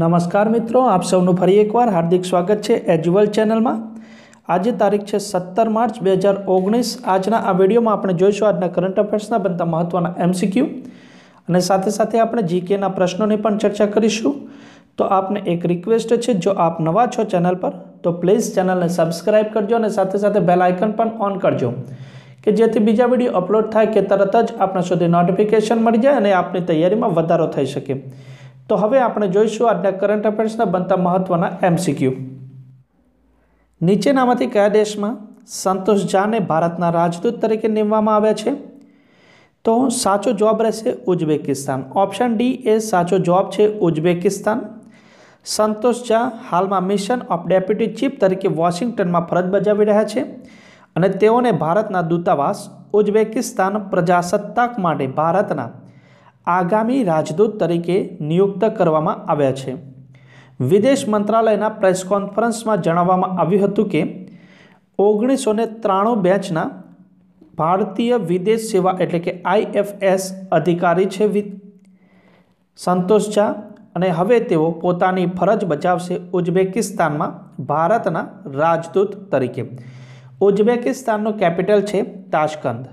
नमस्कार मित्रों, आप सबનું ફરી એકવાર હાર્દિક સ્વાગત છે એજ્યુઅલ ચેનલમાં। આજે તારીખ છે 17 માર્ચ 2019। આજના આ વિડીયોમાં આપણે જોઈશું આજના કરંટ અફેર્સના બનતા મહત્વના એમસીક્યુ અને સાથે સાથે આપણે જીકેના પ્રશ્નોની પણ ચર્ચા કરીશું। તો આપને એક રિક્વેસ્ટ છે, જો આપ નવા છો ચેનલ પર તો પ્લીઝ ચેનલને સબસ્ક્રાઇબ કરજો અને સાથે સાથે બેલ આઇકન પણ ઓન કરજો કે જેથી બીજા વિડીયો અપલોડ થાય કે તરત જ આપણા સુધી નોટિફિકેશન મળી જાય અને આપની તૈયારીમાં વધારો થઈ શકે। तो हवे आपणे जोईशुं आजना करंट अफेर्सना बनता महत्वना एमसीक्यू। नीचेनामांथी कया देशमां संतोष झाने भारतना राजदूत तरीके नेमवामां आव्या छे? तो साचो जवाब रहेशे उज्बेकिस्तान। ऑप्शन डी ए साचो जवाब छे उज्बेकिस्तान। संतोष झा हालमां मिशन ऑफ डेप्यूटी चीफ तरीके वॉशिंग्टन में फरज बजावी रह्या छे अने तेओने भारतना दूतावास उज्बेकिस्तान प्रजासत्ताक माटे भारतना आगामी राजदूत तरीके नियुक्त करवामां आव्या छे। विदेश मंत्रालयना प्रेस कॉन्फरन्स में जणाववामां आव्युं हतुं के 1993 बेचना भारतीय विदेश सेवा एटले के IFS अधिकारी छे संतोष झा अने हवे तेओ पोतानी फरज बजावशे उज्बेकिस्तान में भारतना राजदूत तरीके। उज्बेकिस्ताननुं केपिटल छे ताशकंद।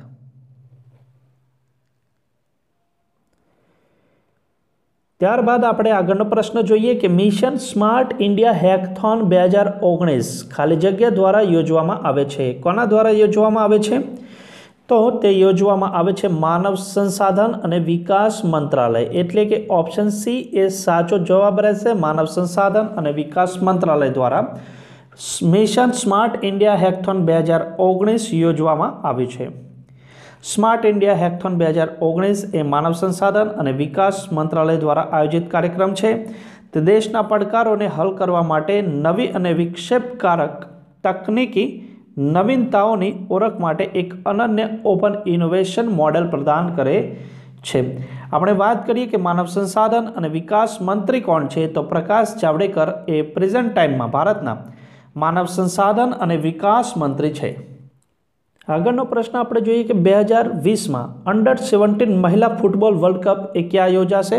त्यारबाद आपणे आगळनो प्रश्न जोईए कि मिशन स्मार्ट इंडिया हेकेथॉन 2019 खाली जग्या द्वारा योजवामां आवे छे। कोना द्वारा योजवामां आवे छे? तो ते योजवामां आवे छे मानव संसाधन अने विकास मंत्रालय। एटले के ऑप्शन सी ए साचो जवाब रहेशे। मानव संसाधन अने विकास मंत्रालय द्वारा मिशन स्मार्ट इंडिया हेकेथॉन 2019 योजवामां आव्युं छे। स्मार्ट इंडिया हेकेथॉन 2019 ए मानव संसाधन और विकास मंत्रालय द्वारा आयोजित कार्यक्रम है। ते देशना પડકારોને हल करवा माटे नवी अने विक्षेपकारक तकनीकी नवीनताओनी ओळख माटे एक अनन्य ओपन इनोवेशन मॉडल प्रदान करे छे। आपणे बात करिए कि मानव संसाधन और विकास मंत्री कोण छे, तो प्रकाश जावड़ेकर ए प्रेजेंट टाइम में भारतना मानव संसाधन और विकास मंत्री छे। आगळनो प्रश्न आपणे जोईए कि 2020 में अंडर-17 महिला फूटबॉल वर्ल्ड कप ए क्या योजाशे?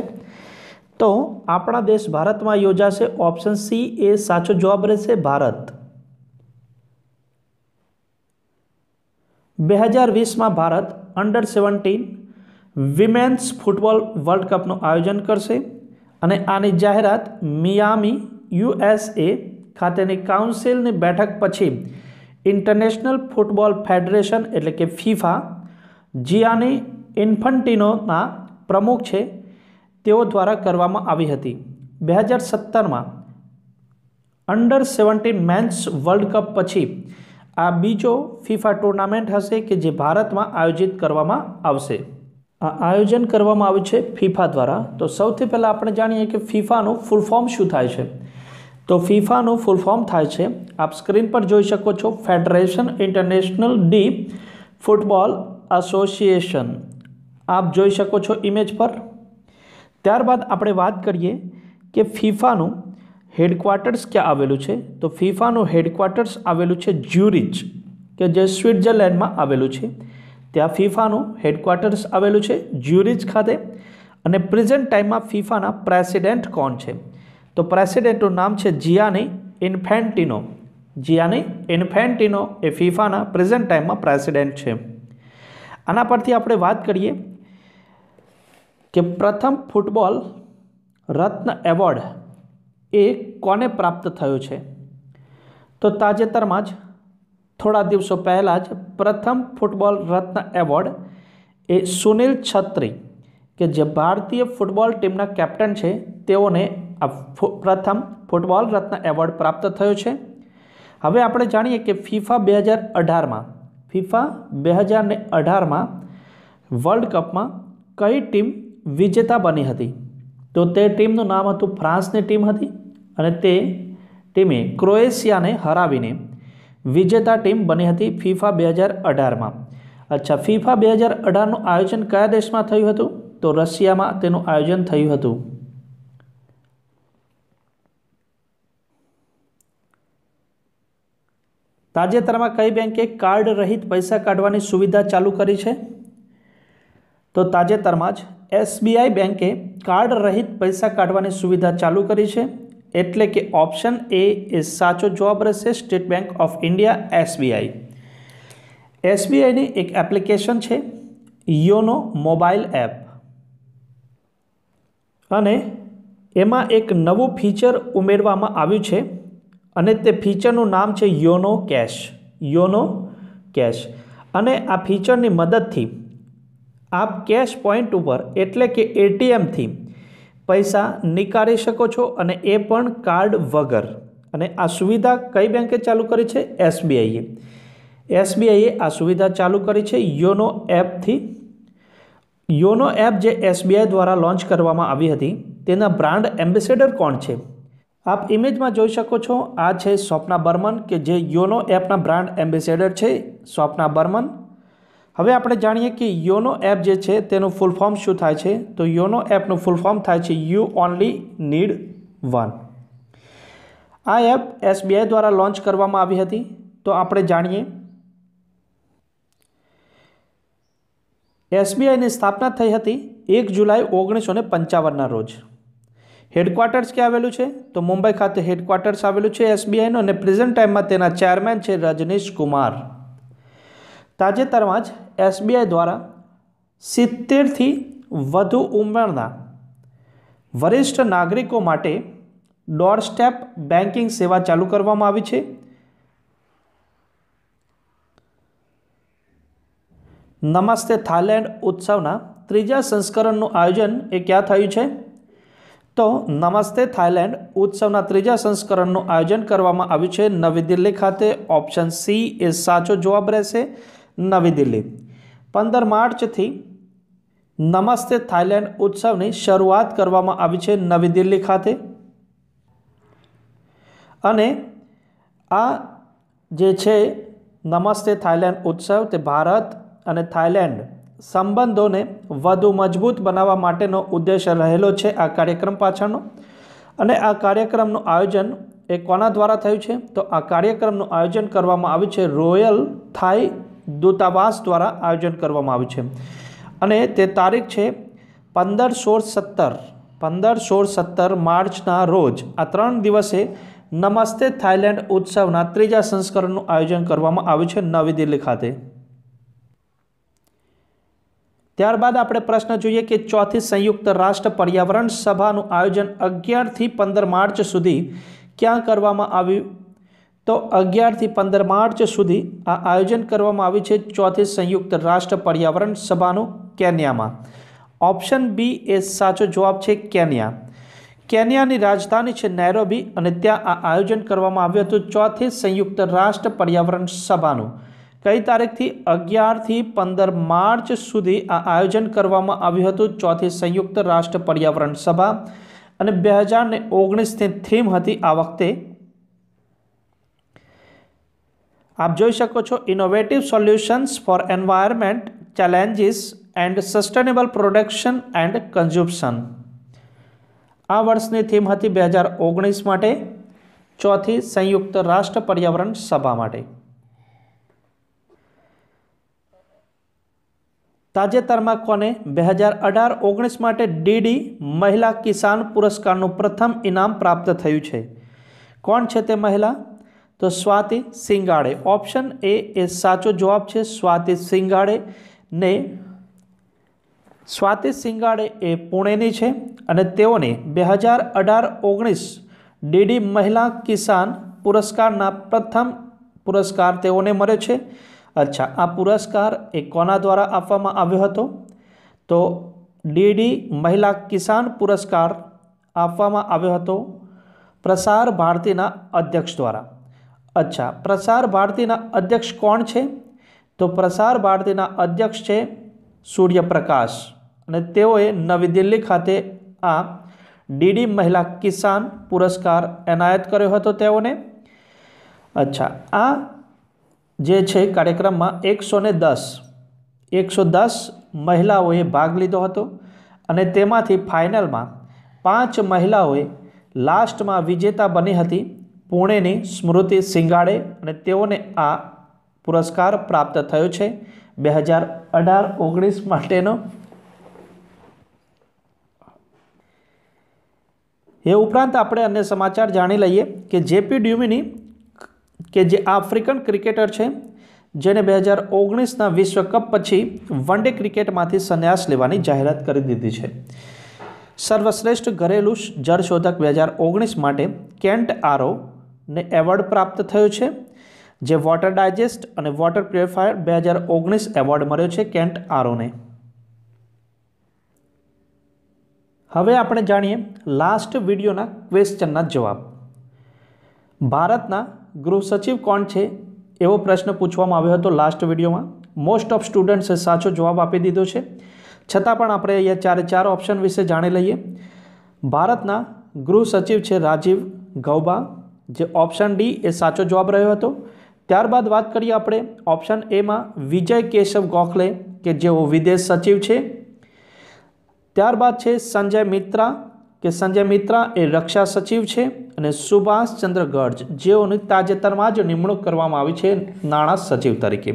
तो आपणा देश भारत में योजाशे। ऑप्शन सी ए साचो जवाब रहेशे भारत। 2020 में भारत अंडर-17 विमेन्स फूटबॉल वर्ल्ड कपનું आयोजन करशे અને આની જાહેરાત મિયામી USA ખાતેની કાઉન્સિલની બેઠક પછી इंटरनेशनल फूटबॉल फेडरेशन एटले के फीफा जियानी इन्फेंटिनोना प्रमुख छे तेओ द्वारा करवामां आवी हती। 2017 में अंडर-17 मेन्स वर्ल्ड कप पछी आ बीजो फीफा टूर्नामेंट हशे कि जे भारत में आयोजित करवामां आवशे। आ आयोजन करवामां आव्युं छे फीफा द्वारा। तो सौथी पहला आपणे जाणीए कि फीफानुं फूल फॉर्म शुं थाय छे। तो फीफानुं फूल फॉर्म थाय छे, आप स्क्रीन पर जोई शको छो, federation international D football association. आप जोई शको छो इमेज पर। त्यारबाद आपणे बात करिए कि फीफानुं हेडक्वार्टर्स क्या आवेलुं छे। तो फीफानुं हेडक्वार्टर्स आवेलुं छे ज्यूरिच के जे स्विट्जरलैंड में आवेलुं छे। त्यां फीफानुं हेडक्वार्टर्स आवेलुं छे ज्यूरिच खाते। अने प्रेजेंट टाइम में फीफाना प्रेसिडेंट कोण छे? तो प्रेसिडेंटનું नाम है जियानी इन्फेंटिनो। जियानी इन्फेंटिनो ए फीफाना प्रेजेंट टाइम में प्रेसिडेंट है। आना परथी आपणे बात करिए कि प्रथम फूटबॉल रत्न एवॉर्ड ए कोने प्राप्त थयो छे? तो ताजेतरमां ज थोड़ा दिवसों पहला ज प्रथम फूटबॉल रत्न एवॉर्ड ए सुनील छत्री के जे भारतीय फूटबॉल टीमना कैप्टन है तेओने प्रथम फूटबॉल रत्न एवॉर्ड प्राप्त थयो छे। हवे आपणे जाणीए कि फीफा 2018 में वर्ल्ड कप में कई टीम विजेता बनी हती? तो ते टीमनुं नाम हतुं फ्रांसनी टीम हती अने ते टीमे क्रोएशियाने हरावीने विजेता टीम बनी हती फीफा 2018 में। अच्छा, फीफा 2018 नुं आयोजन कया देश में थयुं हतुं? तो रशिया में तेनुं आयोजन थयुं हतुं। ताजेतरमां कई बेंके कार्ड रहित पैसा काढवानी सुविधा चालू करी छे? तो ताजेतरमां ज એસબીઆઈ બેંકે કાર્ડ રહિત પૈસા કાઢવાની સુવિધા ચાલુ કરી છે, એટલે કે ઓપ્શન એ સાચો જવાબ રહેશે, State Bank of India SBI. એસબીઆઈની એક એપ્લિકેશન છે યોનો મોબાઈલ એપ, અને એમાં એક નવું ફીચર ઉમેરવામાં આવ્યું છે અને તે ફીચરનું નામ છે યોનો કેશ. YONO cache. અને આ ફીચરની મદદથી આપ કેશ પોઈન્ટ ઉપર એટલે કે એટીએમથી પૈસા નીકાળી શકો છો, અને એ પણ કાર્ડ વગર. અને આ સુવિધા કઈ બેંકે ચાલુ કરી છે? એસબીઆઈએ. એસબીઆઈએ આ સુવિધા ચાલુ કરી છે યોનો એપથી. યોનો એપ જે એસબીઆઈ દ્વારા લોન્ચ કરવામાં આવી હતી, તેના બ્રાન્ડ એમ્બેસેડર કોણ છે? આપ ઇમેજમાં જોઈ શકો છો, આ છે સ્વપ્ના બર્મન, કે જે યોનો એપના બ્રાન્ડ એમ્બેસેડર છે, સ્વપ્ના બર્મન. હવે આપણે જાણીએ કે યોનો એપ જે છે તેનું ફૂલ ફોર્મ શું થાય છે. તો યોનો એપનું ફૂલ ફોર્મ થાય છે યુ ઓનલી નીડ વન. આ એપ એસબીઆઈ દ્વારા લોન્ચ કરવામાં આવી હતી. તો આપણે જાણીએ, એસબીઆઈની સ્થાપના થઈ હતી 1 જુલાઈ 1955ના રોજ. હેડક્વાર્ટર્સ ક્યાં આવેલું છે? તો મુંબઈ ખાતે હેડક્વાર્ટર્સ આવેલું છે એસબીઆઈનું, અને પ્રેઝન્ટ ટાઈમમાં તેના ચેરમેન છે રજનીશ કુમાર. તાજેતરમાં જ એસબીઆઈ દ્વારા 70થી વધુ ઉંમરના વરિષ્ઠ નાગરિકો માટે ડોરસ્ટેપ બેન્કિંગ સેવા ચાલુ કરવામાં આવી છે. નમસ્તે થાઈલેન્ડ ઉત્સવના 3જા સંસ્કરણનું આયોજન એ ક્યાં થયું છે? તો નમસ્તે થાઈલેન્ડ ઉત્સવના 3જા સંસ્કરણનું આયોજન કરવામાં આવ્યું છે નવી દિલ્હી ખાતે. ઓપ્શન સી એ સાચો જવાબ રહેશે, નવી દિલ્હી. 15 માર્ચથી નમસ્તે થાઈલેન્ડ ઉત્સવની શરૂઆત કરવામાં આવી છે નવી દિલ્હી ખાતે. અને આ જે છે નમસ્તે થાઈલેન્ડ ઉત્સવ, તે ભારત અને થાઈલેન્ડ સંબંધોને વધુ મજબૂત બનાવવા માટેનો ઉદ્દેશ્ય રહેલો છે આ કાર્યક્રમ પાછળનો. અને આ કાર્યક્રમનું આયોજન એ કોના દ્વારા થયું છે? તો આ કાર્યક્રમનું આયોજન કરવામાં આવ્યું છે રોયલ થાઈ દૂતાવાસ દ્વારા આયોજન કરવામાં આવ્યું છે. અને તે તારીખ છે 15, 16, 17 માર્ચના રોજ. આ 3 દિવસે નમસ્તે થાઈલેન્ડ ઉત્સવના 3જા સંસ્કરણનું આયોજન કરવામાં આવ્યું છે નવી દિલ્હી ખાતે. ત્યારબાદ આપણે પ્રશ્ન જોઈએ કે 4થી સંયુક્ત રાષ્ટ્ર પર્યાવરણ સભાનું આયોજન 11થી 15 માર્ચ સુધી ક્યાં કરવામાં આવ્યું? તો 11થી 15 માર્ચ સુધી આ આયોજન કરવામાં આવ્યું છે 4થી સંયુક્ત રાષ્ટ્ર પર્યાવરણ સભાનું કેન્યામાં. ઓપ્શન બી એ સાચો જવાબ છે, કેન્યા. કેન્યાની રાજધાની છે નૈરોબી, અને ત્યાં આ આયોજન કરવામાં આવ્યું હતું 4થી સંયુક્ત રાષ્ટ્ર પર્યાવરણ સભાનું. કઈ તારીખથી? 11થી 15 માર્ચ સુધી આ આયોજન કરવામાં આવ્યું હતું 4થી સંયુક્ત રાષ્ટ્ર પર્યાવરણ સભા. અને 2019ની થીમ હતી આ વખતે, આપ જોઈ શકો છો, innovative solutions for environment challenges and sustainable production and consumption. આ વર્ષની થીમ હતી 2019 માટે 4થી સંયુક્ત રાષ્ટ્ર પર્યાવરણ સભા માટે. તાજેતરમાં કોને 2018-19 માટે ડીડી મહિલા કિસાન પુરસ્કારનું પ્રથમ ઇનામ પ્રાપ્ત થયું છે? કોણ છે તે મહિલા? તો સ્વાતિ સિંગાડે. ઓપ્શન એ સાચો જવાબ છે, સ્વાતિ સિંગાડે. ને સ્વાતિ સિંગાડે એ પુણેની છે, અને તેઓને 2018-19 ડીડી મહિલા કિસાન પુરસ્કારના પ્રથમ પુરસ્કાર તેઓને મળ્યો છે. અચ્છા, આ પુરસ્કાર એ કોના દ્વારા આપવામાં આવ્યો હતો? તો ડીડી મહિલા કિસાન પુરસ્કાર આપવામાં આવ્યો હતો પ્રસાર ભારતીના અધ્યક્ષ દ્વારા. અચ્છા, પ્રસાર ભારતીના અધ્યક્ષ કોણ છે? તો પ્રસાર ભારતીના અધ્યક્ષ છે સૂર્યપ્રકાશ, અને તેઓએ નવી દિલ્હી ખાતે આ ડીડી મહિલા કિસાન પુરસ્કાર એનાયત કર્યો હતો તેઓને. અચ્છા, આ જે છે કાર્યક્રમમાં 110 મહિલાઓએ ભાગ લીધો હતો, અને તેમાંથી ફાઇનલમાં 5 મહિલાઓએ લાસ્ટમાં વિજેતા બની હતી પુણેની સ્મૃતિ સિંગાડે, અને તેઓને આ પુરસ્કાર પ્રાપ્ત થયો છે 2018-19 માટેનો. એ ઉપરાંત આપણે અન્ય સમાચાર જાણી લઈએ કે જેપી ડ્યુમિની કે જે આફ્રિકન ક્રિકેટર છે જેને 2019ના વિશ્વ કપ પછી વન ડે ક્રિકેટમાંથી સંન્યાસ લેવાની જાહેરાત કરી દીધી છે. સર્વશ્રેષ્ઠ ઘરેલું જળશોધક 2019 માટે કેન્ટ આરોને એવોર્ડ પ્રાપ્ત થયો છે, જે વોટર ડાયજેસ્ટ અને વોટર પ્યોરિફાયર 2019 એવોર્ડ મળ્યો છે કેન્ટ આરોને. હવે આપણે જાણીએ લાસ્ટ વિડીયોના ક્વેશ્ચનના જવાબ. ભારતના ગૃહ સચિવ કોણ છે એવો પ્રશ્ન પૂછવામાં આવ્યો હતો લાસ્ટ વિડીયોમાં. મોસ્ટ ઓફ સ્ટુડન્ટ્સે સાચો જવાબ આપી દીધો છે, છતાં પણ આપણે અહીંયા ચાર ઓપ્શન વિશે જાણી લઈએ. ભારતના ગૃહ સચિવ છે રાજીવ ગૌબા, જે ઓપ્શન ડી એ સાચો જવાબ રહ્યો હતો. ત્યારબાદ વાત કરીએ આપણે ઓપ્શન એમાં વિજય કેશવ ગોખલે કે જેઓ વિદેશ સચિવ છે. ત્યારબાદ છે સંજય મિત્રા કે સંજય મિત્રા એ રક્ષા સચિવ છે, અને સુભાષ ચંદ્ર ગર્ગ જેઓની તાજેતરમાં જ નિમણૂક કરવામાં આવી છે નાણાં સચિવ તરીકે.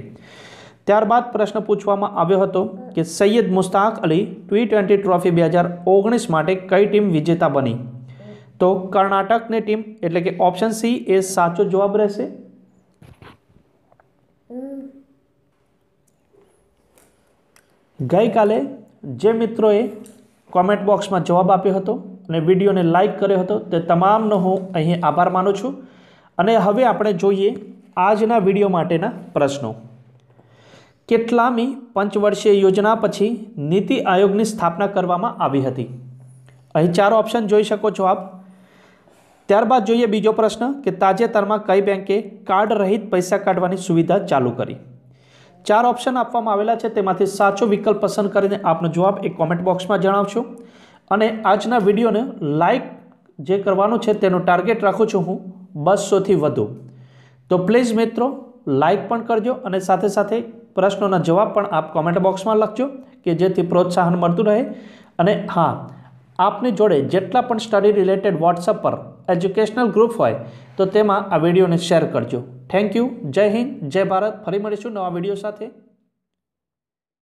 ત્યારબાદ પ્રશ્ન પૂછવામાં આવ્યો હતો કે સૈયદ મુસ્તાક અલી T20 ટ્રોફી 2019 માટે કઈ ટીમ વિજેતા બની? તો કર્ણાટકની ટીમ, એટલે કે ઓપ્શન સી એ સાચો જવાબ રહેશે. ગઈકાલે જે મિત્રોએ કોમેન્ટ બોક્સમાં જવાબ આપ્યો હતો અને વિડીયોને લાઈક કર્યો હતો તે તમામનો હું અહીં આભાર માનું છું. અને હવે આપણે જોઈએ આજના વિડીયો માટેના પ્રશ્નો. કેટલામી પંચવર્ષીય યોજના પછી નીતિ આયોગની સ્થાપના કરવામાં આવી હતી? અહીં 4 ઓપ્શન જોઈ શકો છો આપ. ત્યારબાદ જોઈએ બીજો પ્રશ્ન કે તાજેતરમાં કઈ બેંકે કાર્ડ રહિત પૈસા કાઢવાની સુવિધા ચાલુ કરી? 4 ઓપ્શન આપવામાં આવેલા છે, તેમાંથી સાચો વિકલ્પ પસંદ કરીને આપનો જવાબ એક કોમેન્ટ બોક્સમાં જણાવશો. અને આજના વિડીયોને લાઈક જે કરવાનું છે તેનું ટાર્ગેટ રાખું છું હું 200થી વધુ. તો પ્લીઝ મિત્રો લાઈક પણ કરજો અને સાથે સાથે પ્રશ્નોના જવાબ પણ આપ કોમેન્ટ બોક્સમાં લખજો કે જેથી પ્રોત્સાહન મળતું રહે. અને હા, આપની જોડે જેટલા પણ સ્ટડી રિલેટેડ વોટ્સઅપ પર એજ્યુકેશનલ ગ્રુપ હોય તો તેમાં આ વિડીયોને શેર કરજો. Thank you. જય હિન્દ, જય ભારત. ફરી મળીશું નવા વિડીયો સાથે.